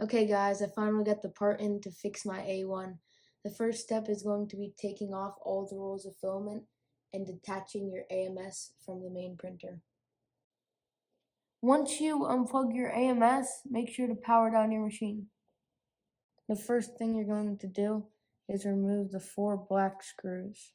Okay guys, I finally got the part in to fix my A1. The first step is going to be taking off all the rolls of filament and detaching your AMS from the main printer. Once you unplug your AMS, make sure to power down your machine. The first thing you're going to do is remove the 4 black screws.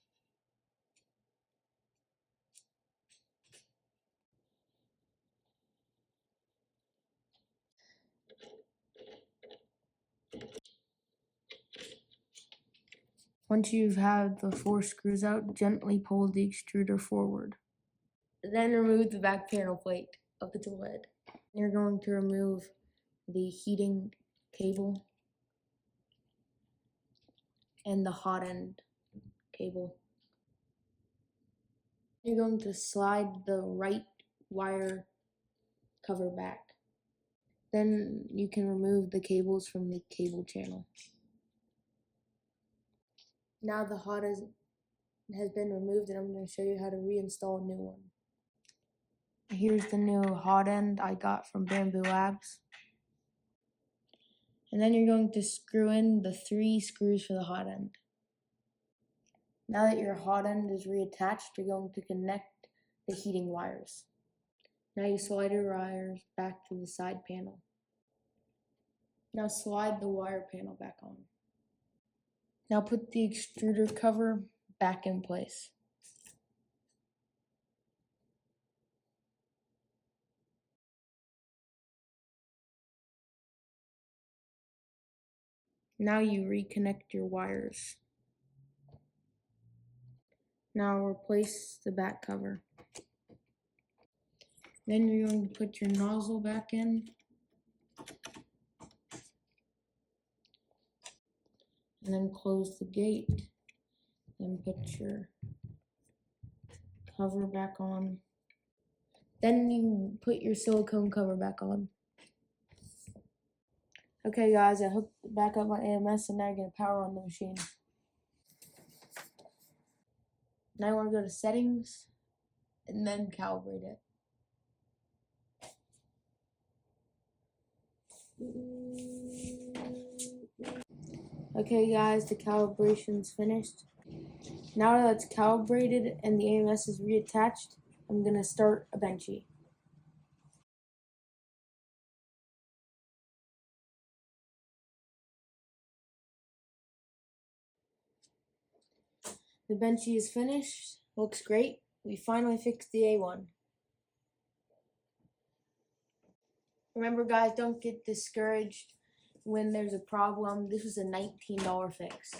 Once you've had the 4 screws out, gently pull the extruder forward. Then remove the back panel plate of the tool head. You're going to remove the heating cable and the hot end cable. You're going to slide the right wire cover back. Then you can remove the cables from the cable channel. Now the hot end has been removed, and I'm going to show you how to reinstall a new one. Here's the new hot end I got from Bambu Labs. And then you're going to screw in the 3 screws for the hot end. Now that your hot end is reattached, you're going to connect the heating wires. Now you slide your wires back to the side panel. Now slide the wire panel back on. Now put the extruder cover back in place. Now you reconnect your wires. Now replace the back cover. Then you're going to put your nozzle back in. And then close the gate. Then put your cover back on. Then you put your silicone cover back on. Okay guys, I hooked back up my AMS and now I'm going to power on the machine. Now I want to go to settings and then calibrate it. Okay guys, the calibration's finished. Now that it's calibrated and the AMS is reattached, I'm going to start a benchy. The benchy is finished, looks great. We finally fixed the A1. Remember guys, don't get discouraged when there's a problem. This was a $19 fix.